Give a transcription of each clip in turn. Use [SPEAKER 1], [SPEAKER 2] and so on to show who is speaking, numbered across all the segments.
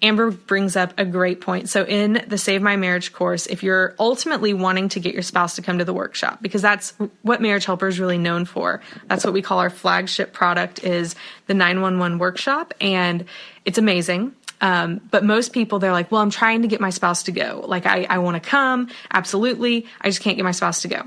[SPEAKER 1] Amber brings up a great point. So in the Save My Marriage course, if you're ultimately wanting to get your spouse to come to the workshop, because that's what Marriage Helper is really known for. That's what we call our flagship product, is the 911 workshop. And it's amazing. But most people, they're like, well, I'm trying to get my spouse to go. Like, I want to come. Absolutely. I just can't get my spouse to go.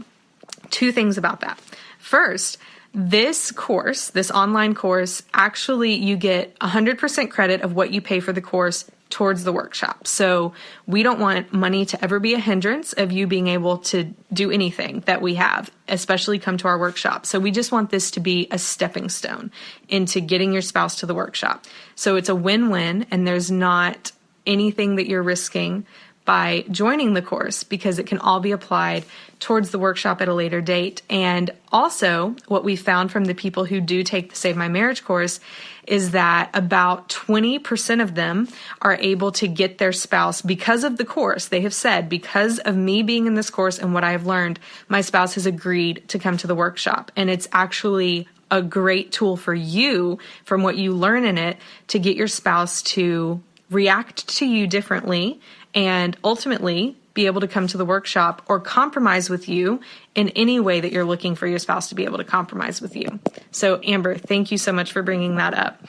[SPEAKER 1] Two things about that. First, this course, this online course, actually you get 100% credit of what you pay for the course towards the workshop. So we don't want money to ever be a hindrance of you being able to do anything that we have, especially come to our workshop. So we just want this to be a stepping stone into getting your spouse to the workshop. So it's a win-win, and there's not anything that you're risking by joining the course, because it can all be applied towards the workshop at a later date. And also, what we found from the people who do take the Save My Marriage course is that about 20% of them are able to get their spouse because of the course. They have said, because of me being in this course and what I have learned, my spouse has agreed to come to the workshop. And it's actually a great tool for you, from what you learn in it, to get your spouse to react to you differently and ultimately be able to come to the workshop or compromise with you in any way that you're looking for your spouse to be able to compromise with you. So Amber, thank you so much for bringing that up.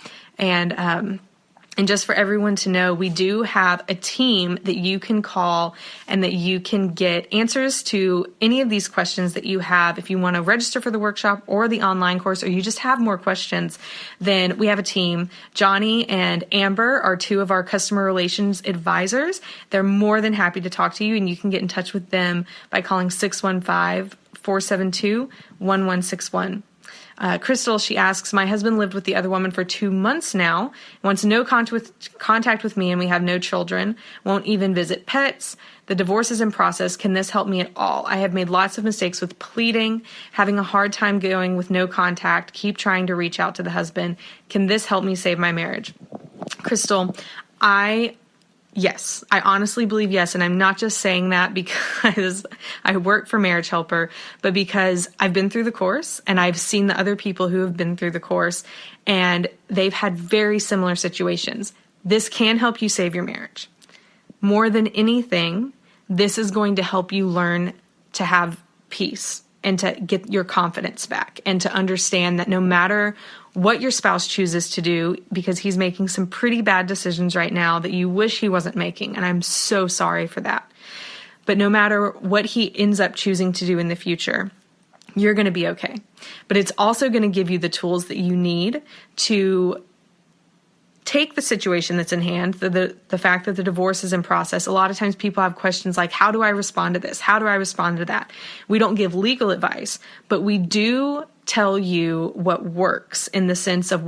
[SPEAKER 1] And just for everyone to know, we do have a team that you can call and that you can get answers to any of these questions that you have. If you want to register for the workshop or the online course, or you just have more questions, then we have a team. Johnny and Amber are two of our customer relations advisors. They're more than happy to talk to you, and you can get in touch with them by calling 615-472-1161. Crystal, she asks, my husband lived with the other woman for 2 months now, wants no contact with me, and we have no children, won't even visit pets. The divorce is in process. Can this help me at all? I have made lots of mistakes with pleading, having a hard time going with no contact, keep trying to reach out to the husband. Can this help me save my marriage? Crystal, Yes, I honestly believe yes. And I'm not just saying that because I work for Marriage Helper, but because I've been through the course and I've seen the other people who have been through the course, and they've had very similar situations. This can help you save your marriage. More than anything, this is going to help you learn to have peace and to get your confidence back, and to understand that no matter what your spouse chooses to do, because he's making some pretty bad decisions right now that you wish he wasn't making, and I'm so sorry for that. But no matter what he ends up choosing to do in the future, you're going to be okay. But it's also going to give you the tools that you need to take the situation that's in hand, the fact that the divorce is in process. A lot of times people have questions like, how do I respond to this? How do I respond to that? We don't give legal advice, but we do tell you what works, in the sense of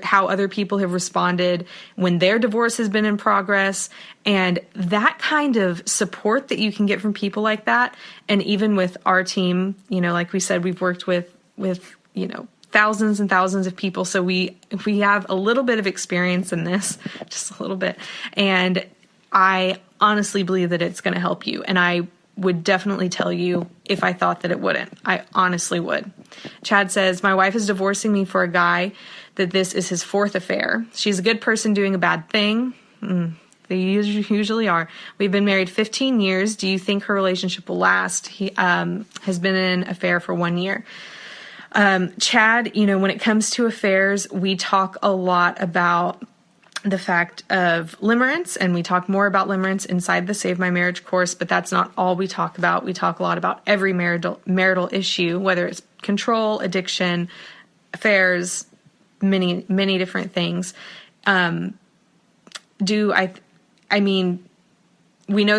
[SPEAKER 1] how other people have responded when their divorce has been in progress, and that kind of support that you can get from people like that. And even with our team, like we said, we've worked with thousands and thousands of people. So we have a little bit of experience in this, just a little bit. And I honestly believe that it's going to help you. And I would definitely tell you if I thought that it wouldn't. I honestly would. Chad says, my wife is divorcing me for a guy that this is his fourth affair. She's a good person doing a bad thing. They usually are. We've been married 15 years. Do you think her relationship will last? He has been in an affair for 1 year. Chad, when it comes to affairs, we talk a lot about the fact of limerence, and we talk more about limerence inside the Save My Marriage course, but that's not all we talk about. We talk a lot about every marital issue, whether it's control, addiction, affairs, many, many different things. We know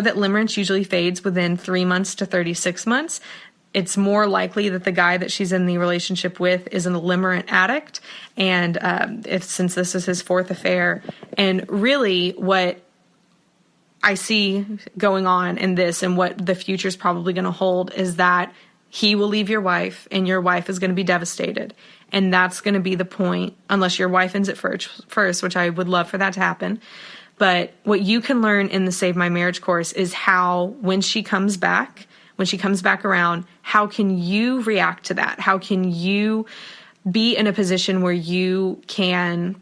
[SPEAKER 1] that limerence usually fades within 3 months to 36 months. It's more likely that the guy that she's in the relationship with is an limerent addict, and since this is his fourth affair. And really what I see going on in this, and what the future is probably going to hold, is that he will leave your wife, and your wife is going to be devastated. And that's going to be the point, unless your wife ends it first, which I would love for that to happen. But what you can learn in the Save My Marriage course is how, when she comes back around, how can you react to that? How can you be in a position where you can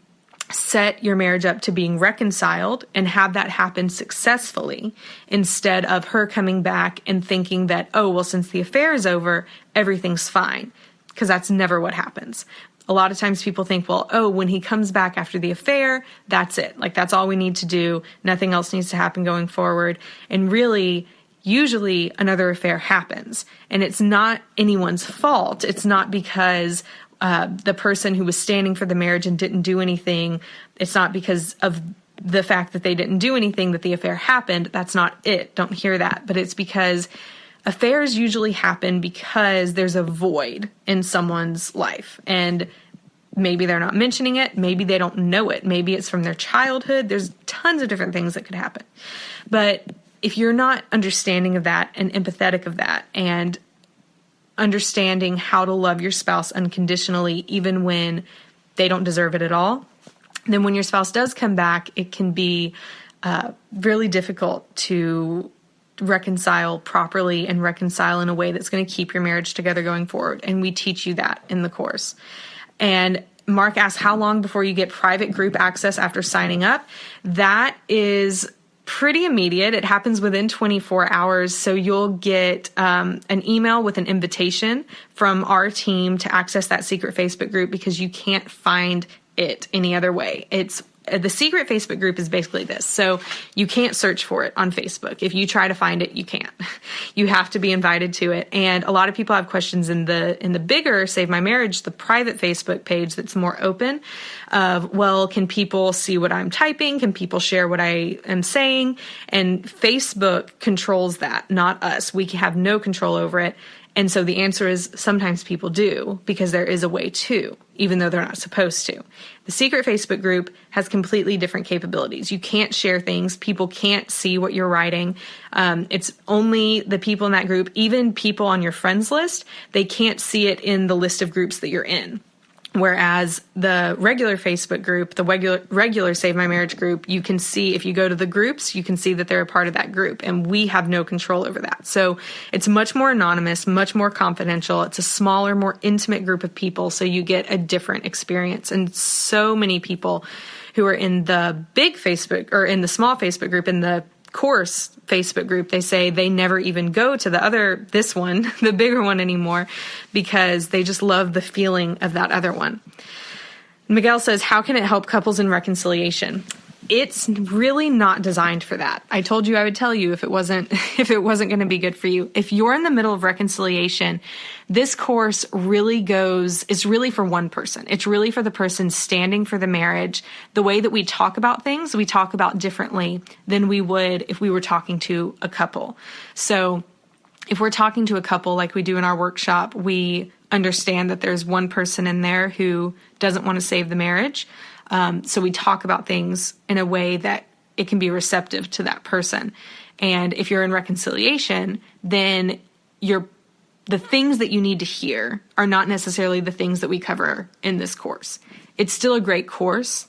[SPEAKER 1] set your marriage up to being reconciled and have that happen successfully, instead of her coming back and thinking that, oh, well, since the affair is over, everything's fine. Because that's never what happens. A lot of times people think, well, oh, when he comes back after the affair, that's it. Like, that's all we need to do. Nothing else needs to happen going forward. And really, usually another affair happens. And it's not anyone's fault. It's not because the person who was standing for the marriage and didn't do anything, it's not because of the fact that they didn't do anything that the affair happened. That's not it. Don't hear that. But it's because affairs usually happen because there's a void in someone's life. And maybe they're not mentioning it. Maybe they don't know it. Maybe it's from their childhood. There's tons of different things that could happen. But if you're not understanding of that and empathetic of that and understanding how to love your spouse unconditionally, even when they don't deserve it at all, then when your spouse does come back, it can be really difficult to reconcile properly and reconcile in a way that's going to keep your marriage together going forward. And we teach you that in the course. And Mark asks, how long before you get private group access after signing up? That is pretty immediate. It happens within 24 hours. So you'll get an email with an invitation from our team to access that secret Facebook group, because you can't find it any other way. It's the secret Facebook group is basically this. So you can't search for it on Facebook. If you try to find it, you can't. You have to be invited to it. And a lot of people have questions in the bigger Save My Marriage, the private Facebook page that's more open of, well, can people see what I'm typing? Can people share what I am saying? And Facebook controls that, not us. We have no control over it. And so the answer is sometimes people do, because there is a way to, even though they're not supposed to. The secret Facebook group has completely different capabilities. You can't share things. People can't see what you're writing. It's only the people in that group, even people on your friends list, they can't see it in the list of groups that you're in. Whereas the regular Facebook group, the regular Save My Marriage group, you can see, if you go to the groups, you can see that they're a part of that group, and we have no control over that. So it's much more anonymous, much more confidential. It's a smaller, more intimate group of people, so you get a different experience. And so many people who are in the big Facebook, or in the small Facebook group, in the course Facebook group, they say they never even go to this one, the bigger one anymore, because they just love the feeling of that other one. Miguel says, how can it help couples in reconciliation? It's really not designed for that. I told you I would tell you if it wasn't going to be good for you. If you're in the middle of reconciliation, this course is really for one person. It's really for the person standing for the marriage. The way that we talk about things, we talk about differently than we would if we were talking to a couple. So if we're talking to a couple like we do in our workshop, we understand that there's one person in there who doesn't want to save the marriage. So we talk about things in a way that it can be receptive to that person. And if you're in reconciliation, then the things that you need to hear are not necessarily the things that we cover in this course. It's still a great course,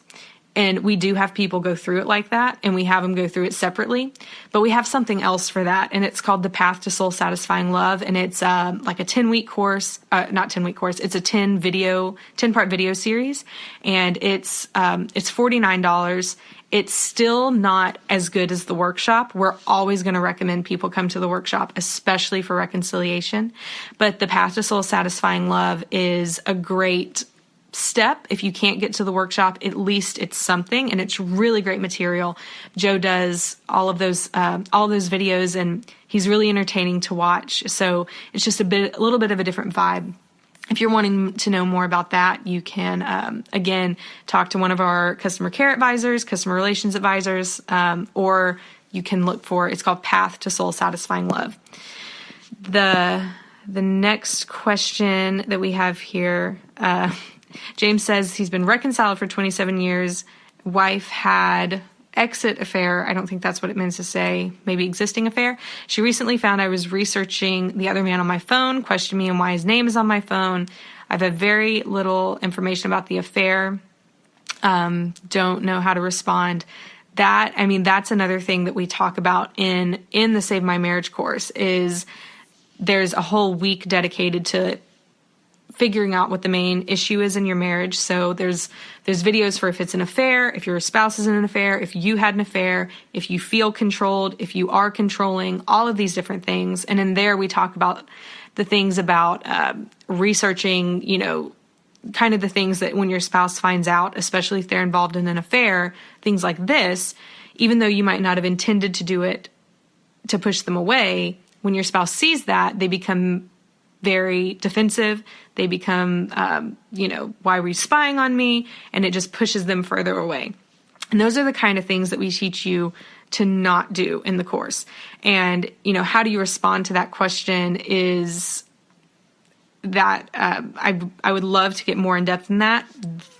[SPEAKER 1] and we do have people go through it like that, and we have them go through it separately. But we have something else for that, and it's called the Path to Soul Satisfying Love, and it's like a 10-week course, not 10-week course. It's a 10-part video series, and it's $49. It's still not as good as the workshop. We're always going to recommend people come to the workshop, especially for reconciliation. But the Path to Soul Satisfying Love is a great step. If you can't get to the workshop, at least it's something, and it's really great material. Joe does all of those videos, and he's really entertaining to watch. So it's just a little bit of a different vibe. If you're wanting to know more about that, you can, again, talk to one of our customer care advisors, customer relations advisors, or you can look for, it's called Path to Soul Satisfying Love. The next question that we have here, James says he's been reconciled for 27 years. Wife had exit affair. I don't think that's what it means to say. Maybe existing affair. She recently found I was researching the other man on my phone, questioned me on why his name is on my phone. I've had very little information about the affair. Don't know how to respond. That's another thing that we talk about in the Save My Marriage course, is there's a whole week dedicated to figuring out what the main issue is in your marriage. So there's videos for if it's an affair, if your spouse is in an affair, if you had an affair, if you feel controlled, if you are controlling, all of these different things. And in there we talk about the things about researching, kind of the things that when your spouse finds out, especially if they're involved in an affair, things like this, even though you might not have intended to do it to push them away, when your spouse sees that, they become very defensive. They become, why were you spying on me? And it just pushes them further away. And those are the kind of things that we teach you to not do in the course. And, how do you respond to that question is that I would love to get more in depth in that.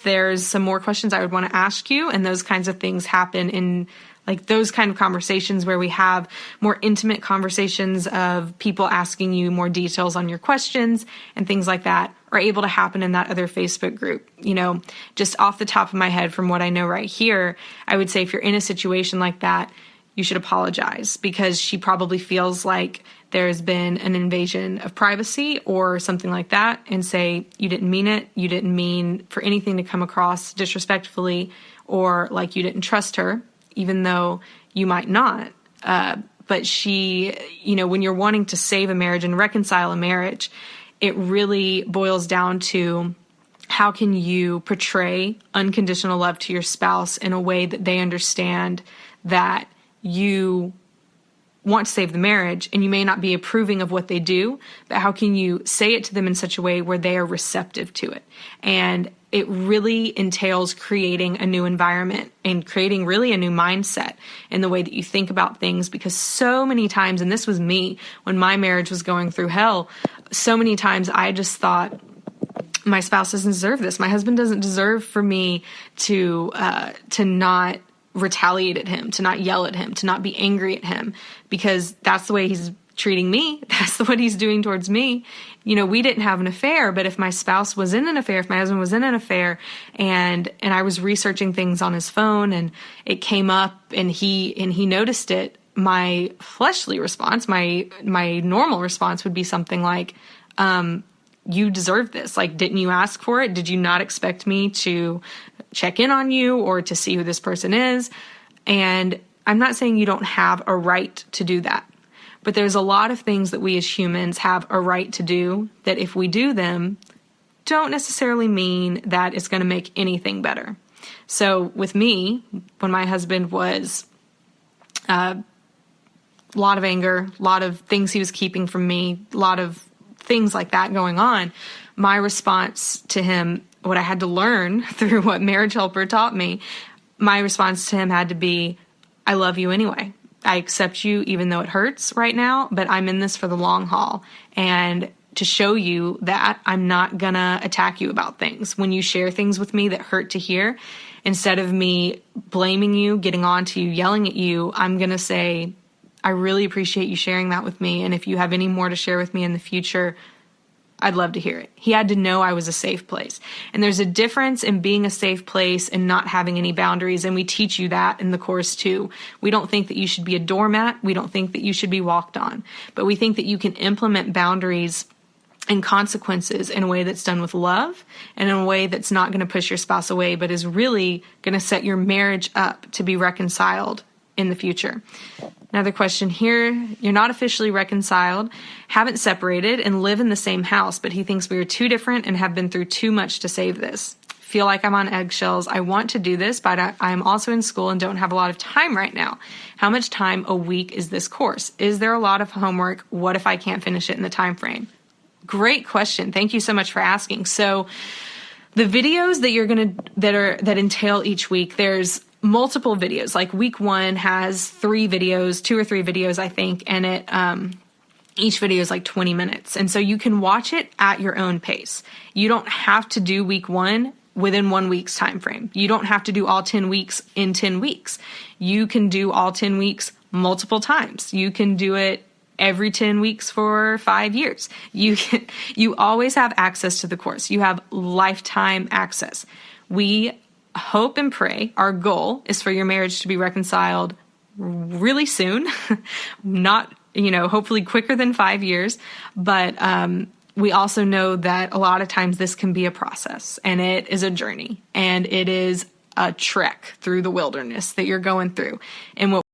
[SPEAKER 1] There's some more questions I would want to ask you, and those kinds of things happen in like those kind of conversations where we have more intimate conversations of people asking you more details on your questions and things like that are able to happen in that other Facebook group. Just off the top of my head from what I know right here, I would say if you're in a situation like that, you should apologize because she probably feels like there's been an invasion of privacy or something like that, and say, you didn't mean it. You didn't mean for anything to come across disrespectfully or like you didn't trust her, even though you might not. But she, when you're wanting to save a marriage and reconcile a marriage, it really boils down to how can you portray unconditional love to your spouse in a way that they understand that you want to save the marriage, and you may not be approving of what they do, but how can you say it to them in such a way where they are receptive to it? And it really entails creating a new environment and creating really a new mindset in the way that you think about things, because so many times, and this was me when my marriage was going through hell, so many times I just thought, my spouse doesn't deserve this. My husband doesn't deserve for me to not retaliate at him, to not yell at him, to not be angry at him, because that's the way he's treating me. That's what he's doing towards me. We didn't have an affair, but if my spouse was in an affair, if my husband was in an affair, and I was researching things on his phone and it came up and he noticed it, my fleshly response, my normal response would be something like, you deserve this. Like, didn't you ask for it? Did you not expect me to check in on you or to see who this person is? And I'm not saying you don't have a right to do that, but there's a lot of things that we as humans have a right to do that if we do them, don't necessarily mean that it's going to make anything better. So with me, when my husband was a lot of anger, a lot of things he was keeping from me, a lot of things like that going on, my response to him, what I had to learn through what Marriage Helper taught me, my response to him had to be, I love you anyway. I accept you even though it hurts right now, but I'm in this for the long haul. And to show you that I'm not gonna attack you about things. When you share things with me that hurt to hear, instead of me blaming you, getting on to you, yelling at you, I'm gonna say, I really appreciate you sharing that with me. And if you have any more to share with me in the future, I'd love to hear it. He had to know I was a safe place. And there's a difference in being a safe place and not having any boundaries. And we teach you that in the course too. We don't think that you should be a doormat. We don't think that you should be walked on. But we think that you can implement boundaries and consequences in a way that's done with love and in a way that's not going to push your spouse away, but is really going to set your marriage up to be reconciled in the future. Another question here. You're not officially reconciled, haven't separated, and live in the same house, but he thinks we are too different and have been through too much to save this. Feel like I'm on eggshells. I want to do this, but I'm also in school and don't have a lot of time right now. How much time a week is this course? Is there a lot of homework? What if I can't finish it in the time frame? Great question. Thank you so much for asking. So the videos that entail each week, there's multiple videos. Like week 1 has 2 or 3 videos, I think, and each video is like 20 minutes. And so you can watch it at your own pace. You don't have to do week 1 within 1 week's time frame. You don't have to do all 10 weeks in 10 weeks. You can do all 10 weeks multiple times. You can do it every 10 weeks for 5 years. You always have access to the course. You have lifetime access. We hope and pray, our goal is for your marriage to be reconciled really soon, not, hopefully quicker than 5 years, but we also know that a lot of times this can be a process, and it is a journey, and it is a trek through the wilderness that you're going through. And what